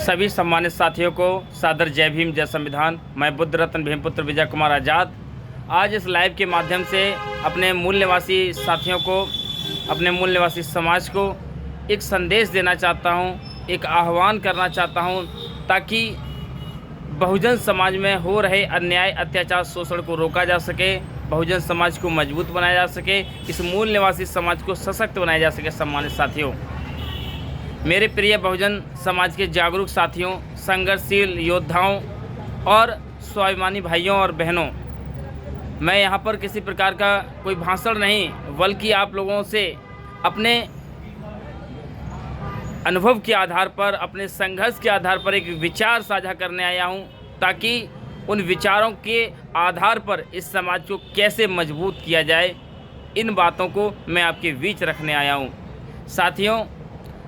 सभी सम्मानित साथियों को सादर जय भीम, जय संविधान। मैं बुद्ध रत्न भीमपुत्र विजय कुमार आज़ाद आज इस लाइव के माध्यम से अपने मूल निवासी साथियों को, अपने मूल निवासी समाज को एक संदेश देना चाहता हूं, एक आह्वान करना चाहता हूं, ताकि बहुजन समाज में हो रहे अन्याय, अत्याचार, शोषण को रोका जा सके, बहुजन समाज को मजबूत बनाया जा सके, इस मूल निवासी समाज को सशक्त बनाया जा सके। सम्मानित साथियों, मेरे प्रिय बहुजन समाज के जागरूक साथियों, संघर्षशील योद्धाओं और स्वाभिमानी भाइयों और बहनों, मैं यहाँ पर किसी प्रकार का कोई भाषण नहीं, बल्कि आप लोगों से अपने अनुभव के आधार पर, अपने संघर्ष के आधार पर एक विचार साझा करने आया हूँ, ताकि उन विचारों के आधार पर इस समाज को कैसे मजबूत किया जाए, इन बातों को मैं आपके बीच रखने आया हूँ। साथियों,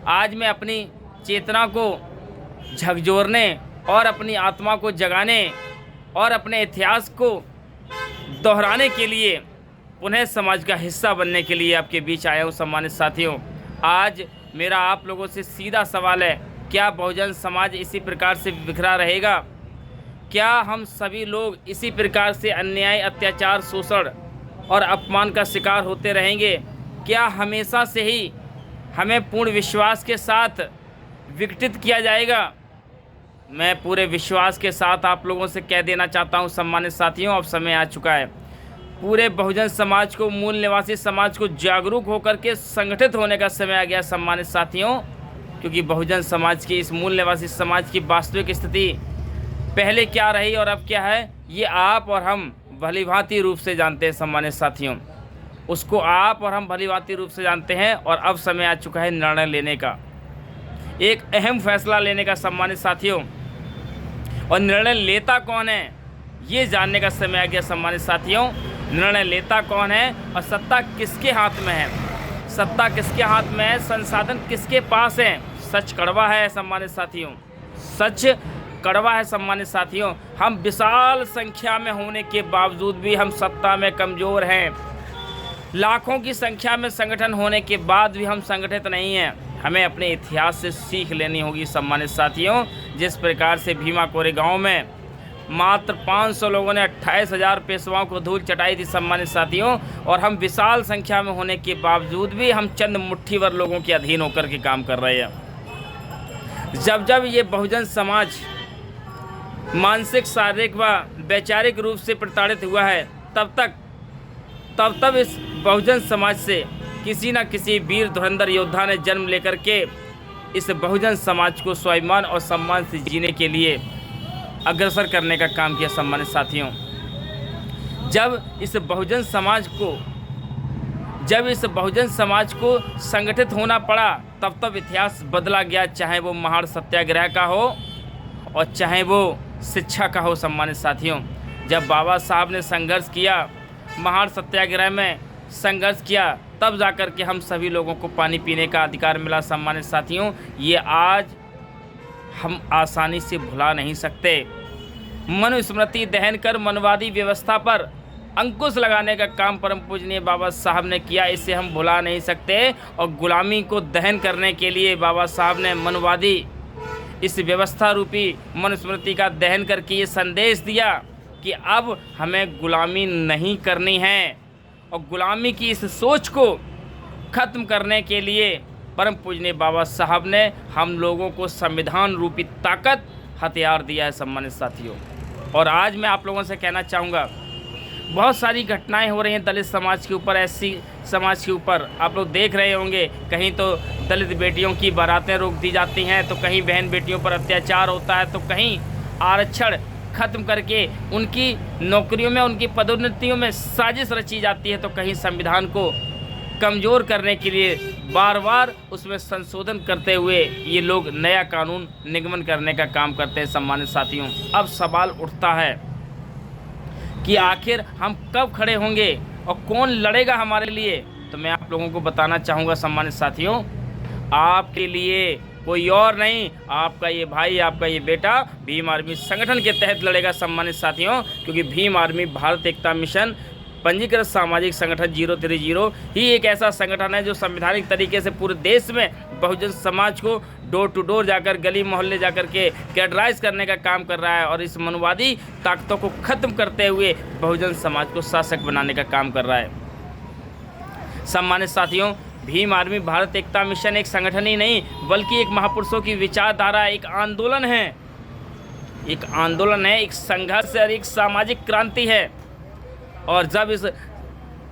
आज मैं अपनी चेतना को झकझोरने और अपनी आत्मा को जगाने और अपने इतिहास को दोहराने के लिए, पुनः समाज का हिस्सा बनने के लिए आपके बीच आया हूँ। सम्मानित साथियों, आज मेरा आप लोगों से सीधा सवाल है, क्या बहुजन समाज इसी प्रकार से बिखरा रहेगा? क्या हम सभी लोग इसी प्रकार से अन्याय, अत्याचार, शोषण और अपमान का शिकार होते रहेंगे? क्या हमेशा से ही हमें पूर्ण विश्वास के साथ विघटित किया जाएगा? मैं पूरे विश्वास के साथ आप लोगों से कह देना चाहता हूं, सम्मानित साथियों, अब समय आ चुका है पूरे बहुजन समाज को, मूल निवासी समाज को जागरूक होकर के संगठित होने का समय आ गया। सम्मानित साथियों, क्योंकि बहुजन समाज की, इस मूल निवासी समाज की वास्तविक स्थिति पहले क्या रही और अब क्या है, ये आप और हम भलीभांति रूप से जानते हैं। सम्मानित साथियों, उसको आप और हम भलीभांति रूप से जानते हैं और अब समय आ चुका है निर्णय लेने का, एक अहम फैसला लेने का। सम्मानित साथियों, और निर्णय लेता कौन है, ये जानने का समय आ गया। सम्मानित साथियों, निर्णय लेता कौन है और सत्ता किसके हाथ में है? सत्ता किसके हाथ में है? संसाधन किसके पास है? सच कड़वा है सम्मानित साथियों, सच कड़वा है। सम्मानित साथियों, हम विशाल संख्या में होने के बावजूद भी हम सत्ता में कमज़ोर हैं। लाखों की संख्या में संगठन होने के बाद भी हम संगठित नहीं हैं। हमें अपने इतिहास से सीख लेनी होगी। सम्मानित साथियों, जिस प्रकार से भीमा कोरे गांव में मात्र 500 लोगों ने 28,000 पेशवाओं को धूल चटाई थी। सम्मानित साथियों, और हम विशाल संख्या में होने के बावजूद भी हम चंद मुट्ठी भर लोगों के अधीन होकर के काम कर रहे हैं। जब जब ये बहुजन समाज मानसिक, शारीरिक व वैचारिक रूप से प्रताड़ित हुआ है, तब इस बहुजन समाज से किसी न किसी वीर धुरंधर योद्धा ने जन्म लेकर के इस बहुजन समाज को स्वाभिमान और सम्मान से जीने के लिए अग्रसर करने का काम किया। सम्मानित साथियों, जब इस बहुजन समाज को संगठित होना पड़ा, तब इतिहास बदला गया, चाहे वो महाड़ सत्याग्रह का हो और चाहे वो शिक्षा का हो। सम्मानित साथियों, जब बाबा साहब ने संघर्ष किया, महाड़ सत्याग्रह में संघर्ष किया, तब जाकर के हम सभी लोगों को पानी पीने का अधिकार मिला। सम्मानित साथियों, ये आज हम आसानी से भुला नहीं सकते। मनुस्मृति दहन कर मनवादी व्यवस्था पर अंकुश लगाने का काम परम पूजनीय बाबा साहब ने किया, इसे हम भुला नहीं सकते। और गुलामी को दहन करने के लिए बाबा साहब ने मनवादी इस व्यवस्था रूपी मनुस्मृति का दहन करके ये संदेश दिया कि अब हमें गुलामी नहीं करनी है, और गुलामी की इस सोच को ख़त्म करने के लिए परम पूजनीय बाबा साहब ने हम लोगों को संविधान रूपी ताकत, हथियार दिया है। सम्मानित साथियों, और आज मैं आप लोगों से कहना चाहूँगा, बहुत सारी घटनाएं हो रही हैं दलित समाज के ऊपर, एससी समाज के ऊपर। आप लोग देख रहे होंगे, कहीं तो दलित बेटियों की बारातें रोक दी जाती हैं, तो कहीं बहन बेटियों पर अत्याचार होता है, तो कहीं आरक्षण ख़त्म करके उनकी नौकरियों में, उनकी पदोन्नतियों में साजिश रची जाती है, तो कहीं संविधान को कमज़ोर करने के लिए बार बार उसमें संशोधन करते हुए ये लोग नया कानून निगमन करने का काम करते हैं। सम्मानित साथियों, अब सवाल उठता है कि आखिर हम कब खड़े होंगे और कौन लड़ेगा हमारे लिए? तो मैं आप लोगों को बताना चाहूँगा सम्मानित साथियों, आपके लिए कोई और नहीं, आपका ये भाई, आपका ये बेटा भीम आर्मी संगठन के तहत लड़ेगा। सम्मानित साथियों, क्योंकि भीम आर्मी भारत एकता मिशन पंजीकृत सामाजिक संगठन 030 ही एक ऐसा संगठन है जो संवैधानिक तरीके से पूरे देश में बहुजन समाज को डोर टू डोर जाकर, गली मोहल्ले जाकर के कैडराइज करने का काम कर रहा है और इस मनुवादी ताकतों को ख़त्म करते हुए बहुजन समाज को शासक बनाने का काम कर रहा है। सम्मानित साथियों, भीम आर्मी भारत एकता मिशन एक संगठन ही नहीं बल्कि एक महापुरुषों की विचारधारा, एक आंदोलन है, एक आंदोलन है, एक संघर्ष और एक सामाजिक क्रांति है। और जब इस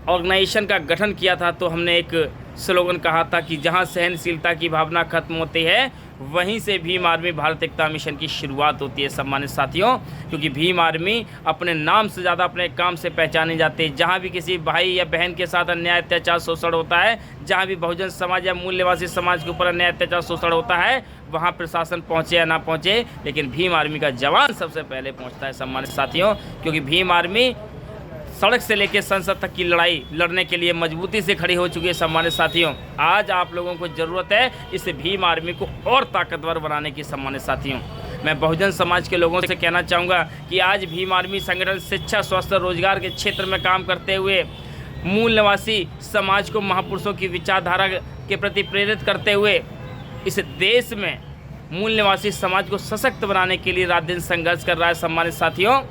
ऑर्गेनाइजेशन का गठन किया था तो हमने एक स्लोगन कहा था कि जहां सहनशीलता की भावना खत्म होती है वहीं से भीम आर्मी भारत एकता मिशन की शुरुआत होती है। सम्मानित साथियों, क्योंकि भीम आर्मी अपने नाम से ज़्यादा अपने काम से पहचानी जाती है। जहाँ भी किसी भाई या बहन के साथ अन्याय अत्याचार शोषण होता है, जहाँ भी बहुजन समाज या मूल निवासी समाज के ऊपर अन्याय अत्याचार शोषण होता है, वहाँ प्रशासन पहुँचे या ना पहुँचे, लेकिन भीम आर्मी का जवान सबसे पहले पहुँचता है। सम्मानित साथियों, क्योंकि भीम आर्मी सड़क से लेकर संसद तक की लड़ाई लड़ने के लिए मजबूती से खड़ी हो चुकी है। सम्मानित साथियों, आज आप लोगों को ज़रूरत है इस भीम आर्मी को और ताकतवर बनाने की। सम्मानित साथियों, मैं बहुजन समाज के लोगों से कहना चाहूँगा कि आज भीम आर्मी संगठन शिक्षा, स्वास्थ्य, रोजगार के क्षेत्र में काम करते हुए मूल निवासी समाज को महापुरुषों की विचारधारा के प्रति प्रेरित करते हुए इस देश में मूल निवासी समाज को सशक्त बनाने के लिए रात दिन संघर्ष कर रहा है। सम्मानित साथियों,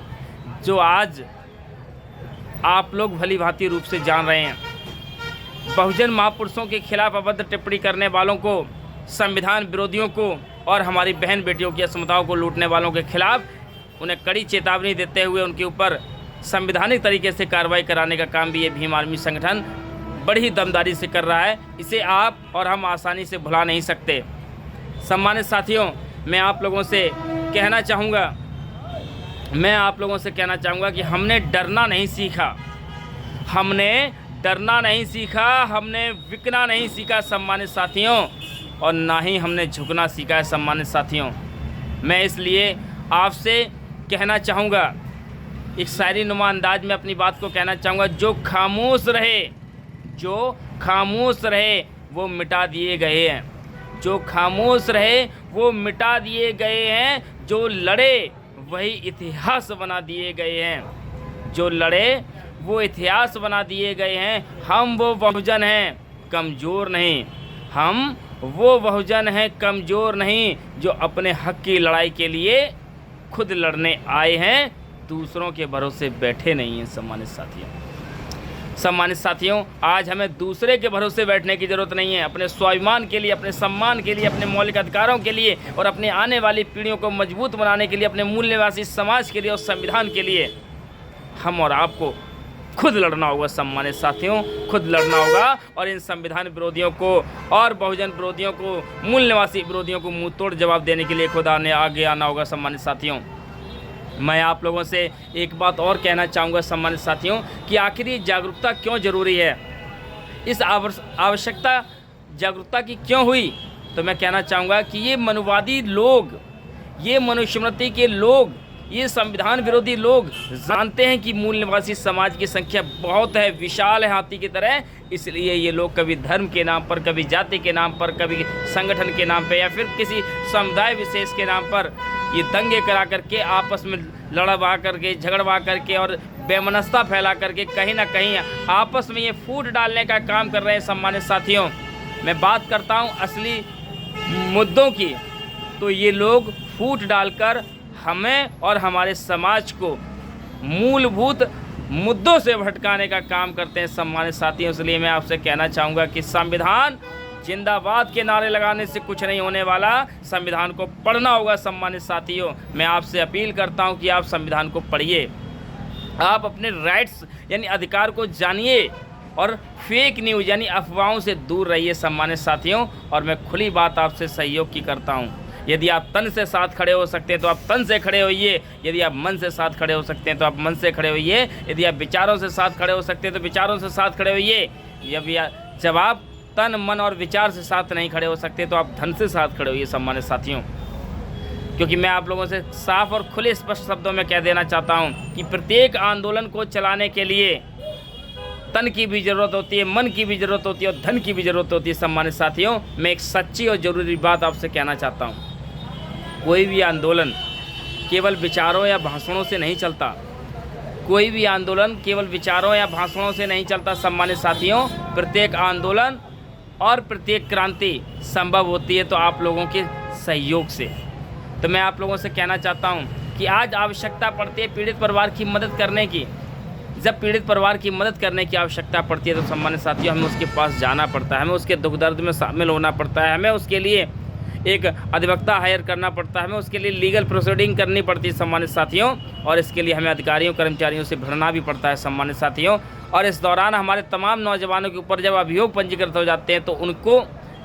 जो आज आप लोग भली भांति रूप से जान रहे हैं, बहुजन महापुरुषों के खिलाफ अभद्र टिप्पणी करने वालों को, संविधान विरोधियों को और हमारी बहन बेटियों की असमताओं को लूटने वालों के खिलाफ उन्हें कड़ी चेतावनी देते हुए उनके ऊपर संवैधानिक तरीके से कार्रवाई कराने का काम भी ये भीम आर्मी संगठन बड़ी ही दमदारी से कर रहा है। इसे आप और हम आसानी से भुला नहीं सकते। सम्मानित साथियों, मैं आप लोगों से कहना चाहूँगा कि हमने डरना नहीं सीखा, हमने बिकना नहीं सीखा सम्मानित साथियों, और ना ही हमने झुकना सीखा है। सम्मानित साथियों, मैं इसलिए आपसे कहना चाहूँगा, एक शायरी नुमा अंदाज में अपनी बात को कहना चाहूँगा, जो खामोश रहे वो मिटा दिए गए हैं, जो खामोश रहे वो मिटा दिए गए हैं, जो लड़े वही इतिहास बना दिए गए हैं, जो लड़े वो इतिहास बना दिए गए हैं। हम वो बहुजन हैं कमज़ोर नहीं, हम वो बहुजन हैं कमज़ोर नहीं, जो अपने हक़ की लड़ाई के लिए खुद लड़ने आए हैं, दूसरों के भरोसे बैठे नहीं हैं। सम्मानित साथियों, आज हमें दूसरे के भरोसे बैठने की ज़रूरत नहीं है। अपने स्वाभिमान के लिए, अपने सम्मान के लिए, अपने मौलिक अधिकारों के लिए और अपने आने वाली पीढ़ियों को मजबूत बनाने के लिए, अपने मूल निवासी समाज के लिए और संविधान के लिए हम और आपको खुद लड़ना होगा। सम्मानित साथियों, खुद लड़ना होगा और इन संविधान विरोधियों को और बहुजन विरोधियों को, मूल निवासी विरोधियों को मुँह तोड़ जवाब देने के लिए खुद आगे आना होगा। सम्मानित साथियों, मैं आप लोगों से एक बात और कहना चाहूँगा सम्मानित साथियों, कि आखिर ये जागरूकता क्यों ज़रूरी है, इस आवश्यकता जागरूकता की क्यों हुई, तो मैं कहना चाहूँगा कि ये मनुवादी लोग, ये मनुस्मृति के लोग, ये संविधान विरोधी लोग जानते हैं कि मूल निवासी समाज की संख्या बहुत है, विशाल है हाथी की तरह, इसलिए ये लोग कभी धर्म के नाम पर, कभी जाति के नाम पर, कभी संगठन के नाम पर या फिर किसी समुदाय विशेष के नाम पर ये दंगे करा करके, आपस में लड़वा करके, झगड़वा करके और बेमनस्ता फैला करके कहीं ना कहीं आपस में ये फूट डालने का काम कर रहे हैं। सम्मानित साथियों, मैं बात करता हूँ असली मुद्दों की, तो ये लोग फूट डालकर हमें और हमारे समाज को मूलभूत मुद्दों से भटकाने का काम करते हैं। सम्मानित साथियों, इसलिए मैं आपसे कहना चाहूँगा कि संविधान जिंदाबाद के नारे लगाने से कुछ नहीं होने वाला, संविधान को पढ़ना होगा। सम्मानित साथियों, मैं आपसे अपील करता हूं कि आप संविधान को पढ़िए, आप अपने राइट्स यानी अधिकार को जानिए और फेक न्यूज़ यानी अफवाहों से दूर रहिए। सम्मानित साथियों, और मैं खुली बात आपसे सहयोग की करता हूं, यदि आप तन से साथ खड़े हो सकते हैं तो आप तन से खड़े होइए, यदि आप मन से साथ खड़े हो सकते हैं तो आप मन से खड़े होइए, यदि आप विचारों से साथ खड़े हो सकते हैं तो विचारों से साथ खड़े होइए, जब आप तन, मन और विचार से साथ नहीं खड़े हो सकते तो आप धन से साथ खड़े होइए। सम्मानित साथियों, क्योंकि मैं आप लोगों से साफ और खुले स्पष्ट शब्दों में कह देना चाहता हूं कि प्रत्येक आंदोलन को चलाने के लिए तन की भी ज़रूरत होती है, मन की भी ज़रूरत होती है और धन की भी ज़रूरत होती है। सम्मानित साथियों, मैं एक सच्ची और ज़रूरी बात आपसे कहना चाहता हूँ, कोई भी आंदोलन केवल विचारों या भाषणों से नहीं चलता, कोई भी आंदोलन केवल विचारों या भाषणों से नहीं चलता। सम्मानित साथियों, प्रत्येक आंदोलन और प्रत्येक क्रांति संभव होती है तो आप लोगों के सहयोग से। तो मैं आप लोगों से कहना चाहता हूं कि आज आवश्यकता पड़ती है पीड़ित परिवार की मदद करने की। जब पीड़ित परिवार की मदद करने की आवश्यकता पड़ती है तो सम्मान्य साथियों हमें उसके पास जाना पड़ता है, हमें उसके दुख दर्द में शामिल होना पड़ता है, हमें उसके लिए एक अधिवक्ता हायर करना पड़ता है, हमें उसके लिए लीगल प्रोसीडिंग करनी पड़ती है सम्मानित साथियों। और इसके लिए हमें अधिकारियों कर्मचारियों से भिड़ना भी पड़ता है सम्मानित साथियों। और इस दौरान हमारे तमाम नौजवानों के ऊपर जब अभियोग पंजीकृत हो जाते हैं तो उनको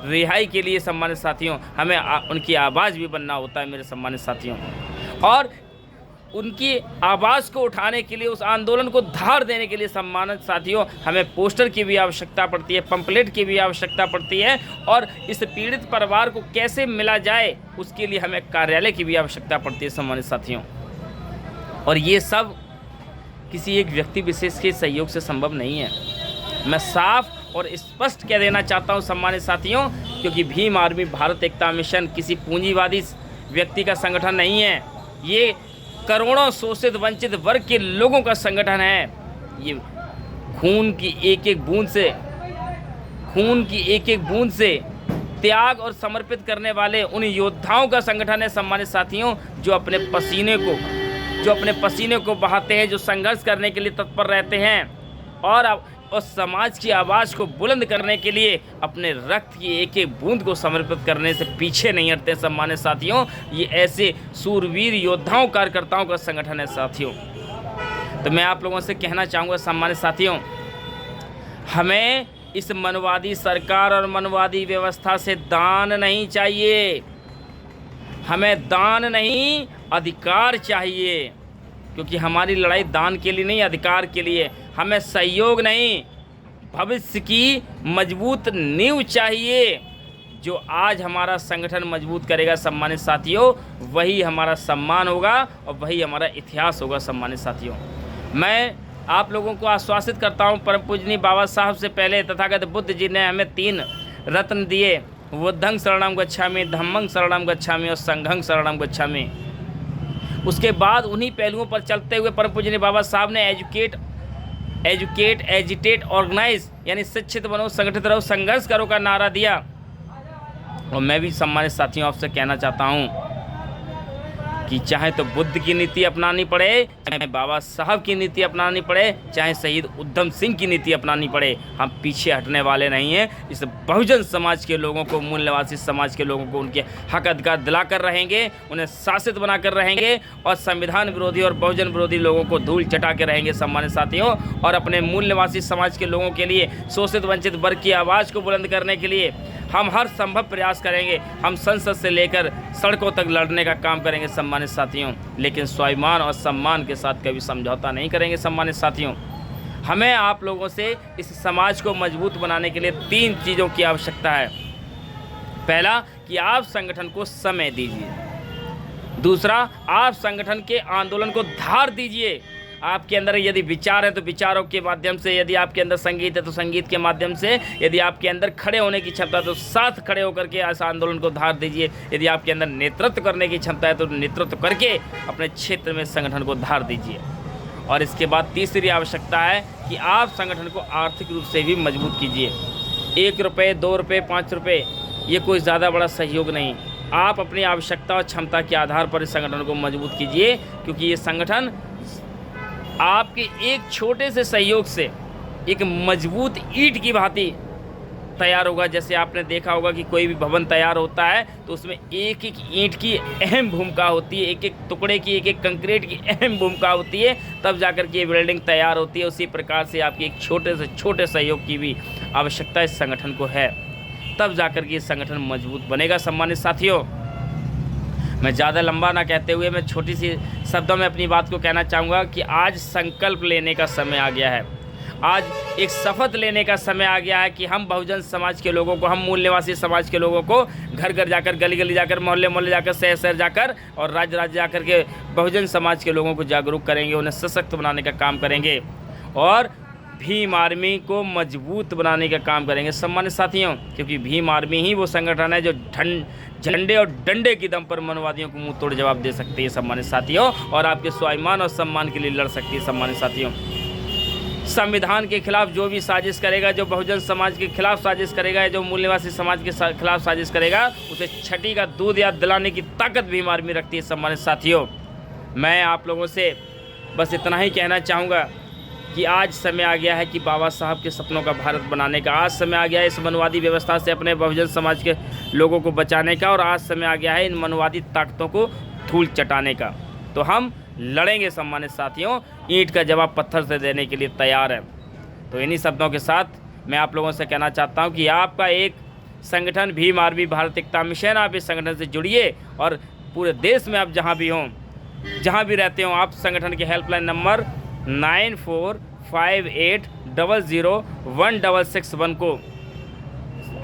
रिहाई के लिए सम्मानित साथियों हमें उनकी आवाज़ भी बनना होता है मेरे सम्मानित साथियों। और उनकी आवाज़ को उठाने के लिए, उस आंदोलन को धार देने के लिए सम्मानित साथियों हमें पोस्टर की भी आवश्यकता पड़ती है, पंपलेट की भी आवश्यकता पड़ती है। और इस पीड़ित परिवार को कैसे मिला जाए उसके लिए हमें कार्यालय की भी आवश्यकता पड़ती है सम्मानित साथियों। और ये सब किसी एक व्यक्ति विशेष के सहयोग से संभव नहीं है। मैं साफ और स्पष्ट कह देना चाहता हूँ सम्मानित साथियों, क्योंकि भीम आर्मी भारत एकता मिशन किसी पूंजीवादी व्यक्ति का संगठन नहीं है। ये करोड़ों शोषित वंचित वर्ग के लोगों का संगठन है। ये खून की एक एक बूंद से त्याग और समर्पित करने वाले उन योद्धाओं का संगठन है सम्मानित साथियों, जो अपने पसीने को बहाते हैं, जो संघर्ष करने के लिए तत्पर रहते हैं और समाज की आवाज़ को बुलंद करने के लिए अपने रक्त की एक एक बूंद को समर्पित करने से पीछे नहीं हटते सम्मानित साथियों। ये ऐसे सूरवीर योद्धाओं कार्यकर्ताओं का संगठन है साथियों। तो मैं आप लोगों से कहना चाहूँगा सम्मानित साथियों, हमें इस मनवादी सरकार और मनवादी व्यवस्था से दान नहीं चाहिए, हमें दान नहीं अधिकार चाहिए। क्योंकि हमारी लड़ाई दान के लिए नहीं, अधिकार के लिए। हमें सहयोग नहीं, भविष्य की मजबूत नींव चाहिए। जो आज हमारा संगठन मजबूत करेगा सम्मानित साथियों, वही हमारा सम्मान होगा और वही हमारा इतिहास होगा सम्मानित साथियों। मैं आप लोगों को आश्वासित करता हूँ, परम पूजनीय बाबा साहब से पहले तथागत बुद्ध जी ने हमें 3 रत्न दिए, बुद्धं शरणं गच्छामि, धम्मं शरणं गच्छामि और संघं शरणं गच्छामि। उसके बाद उन्हीं पहलुओं पर चलते हुए परम पूजनीय बाबा साहब ने एजुकेट एजिटेट ऑर्गेनाइज यानी शिक्षित बनो, संगठित रहो, संघर्ष करो का नारा दिया। और मैं भी सम्मानित साथियों आपसे कहना चाहता हूँ कि चाहे तो बुद्ध की नीति अपनानी पड़े, चाहे बाबा साहब की नीति अपनानी पड़े, चाहे शहीद उधम सिंह की नीति अपनानी पड़े, हम पीछे हटने वाले नहीं हैं। इस बहुजन समाज के लोगों को, मूल निवासी समाज के लोगों को उनके हक अधिकार दिलाकर रहेंगे, उन्हें शासित बनाकर रहेंगे और संविधान विरोधी और बहुजन विरोधी लोगों को धूल चटा के रहेंगे सम्मानित साथियों। और अपने मूल निवासी समाज के लोगों के लिए, शोषित वंचित वर्ग की आवाज़ को बुलंद करने के लिए हम हर संभव प्रयास करेंगे। हम संसद से लेकर सड़कों तक लड़ने का काम करेंगे सम्मानित साथियों, लेकिन स्वाभिमान और सम्मान के साथ कभी समझौता नहीं करेंगे सम्मानित साथियों। हमें आप लोगों से इस समाज को मजबूत बनाने के लिए 3 चीज़ों की आवश्यकता है। पहला कि आप संगठन को समय दीजिए, दूसरा आप संगठन के आंदोलन को धार दीजिए। आपके अंदर यदि विचार है तो विचारों के माध्यम से, यदि आपके अंदर संगीत है तो संगीत के माध्यम से, यदि आपके अंदर खड़े होने की क्षमता है तो साथ खड़े होकर के इस आंदोलन को धार दीजिए। यदि आपके अंदर नेतृत्व करने की क्षमता है तो नेतृत्व करके अपने क्षेत्र में संगठन को धार दीजिए। और इसके बाद तीसरी आवश्यकता है कि आप संगठन को आर्थिक रूप से भी मजबूत कीजिए। 1 रुपये, 2 रुपये, 5 रुपये ये कोई ज़्यादा बड़ा सहयोग नहीं। आप अपनी आवश्यकता और क्षमता के आधार पर इस संगठन को मजबूत कीजिए, क्योंकि ये संगठन आपके एक छोटे से सहयोग से एक मजबूत ईंट की भांति तैयार होगा। जैसे आपने देखा होगा कि कोई भी भवन तैयार होता है तो उसमें एक एक ईंट की अहम भूमिका होती है, एक एक टुकड़े की, एक एक कंक्रीट की अहम भूमिका होती है, तब जाकर के ये बिल्डिंग तैयार होती है। उसी प्रकार से आपकी एक छोटे से छोटे सहयोग की भी आवश्यकता इस संगठन को है, तब जाकर के ये संगठन मजबूत बनेगा सम्मानित साथियों। मैं ज़्यादा लंबा ना कहते हुए मैं छोटी सी शब्दों में अपनी बात को कहना चाहूँगा कि आज संकल्प लेने का समय आ गया है। आज एक शपथ लेने का समय आ गया है कि हम बहुजन समाज के लोगों को, हम मूल निवासी समाज के लोगों को घर घर जाकर, गली गली जाकर, मोहल्ले मोहल्ले जाकर, शहर शहर जाकर और राज्य राज्य जाकर के बहुजन समाज के लोगों को जागरूक करेंगे, उन्हें सशक्त बनाने का काम करेंगे और भीम आर्मी को मजबूत बनाने का काम करेंगे सम्मानित साथियों। क्योंकि भीम आर्मी ही वो संगठन है जो झंडे और डंडे की दम पर मनवादियों को मुंह तोड़ जवाब दे सकती है सम्मानित साथियों, और आपके स्वाभिमान और सम्मान के लिए लड़ सकती है सम्मानित साथियों। संविधान के खिलाफ जो भी साजिश करेगा, जो बहुजन समाज के खिलाफ साजिश करेगा, जो मूल निवासी समाज के खिलाफ साजिश करेगा, उसे छठी का दूध याद दिलाने की ताकत भी हमारी में रखती है। सम्मानित साथियों, मैं आप लोगों से बस इतना ही कहना चाहूँगा कि आज समय आ गया है कि बाबा साहब के सपनों का भारत बनाने का। आज समय आ गया है इस मनवादी व्यवस्था से अपने बहुजन समाज के लोगों को बचाने का, और आज समय आ गया है इन मनवादी ताकतों को धूल चटाने का। तो हम लड़ेंगे सम्मानित साथियों, ईंट का जवाब पत्थर से देने के लिए तैयार है। तो इन्हीं शब्दों के साथ मैं आप लोगों से कहना चाहता हूं कि आपका एक संगठन भीम आर्मी भारत एकता मिशन, आप इस संगठन से जुड़िए और पूरे देश में आप जहां भी हों, जहां भी रहते हों, आप संगठन के हेल्पलाइन नंबर 9458001661 को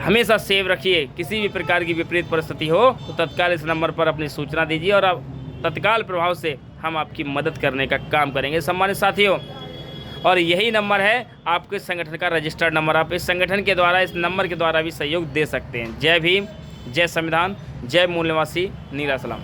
हमेशा सेव रखिए। किसी भी प्रकार की विपरीत परिस्थिति हो तो तत्काल इस नंबर पर अपनी सूचना दीजिए और अब तत्काल प्रभाव से हम आपकी मदद करने का काम करेंगे सम्मानित साथियों। और यही नंबर है आपके संगठन का रजिस्टर्ड नंबर। आप इस संगठन के द्वारा, इस नंबर के द्वारा भी सहयोग दे सकते हैं। जय भीम, जय संविधान, जय मूल निवासी, नीला सलाम।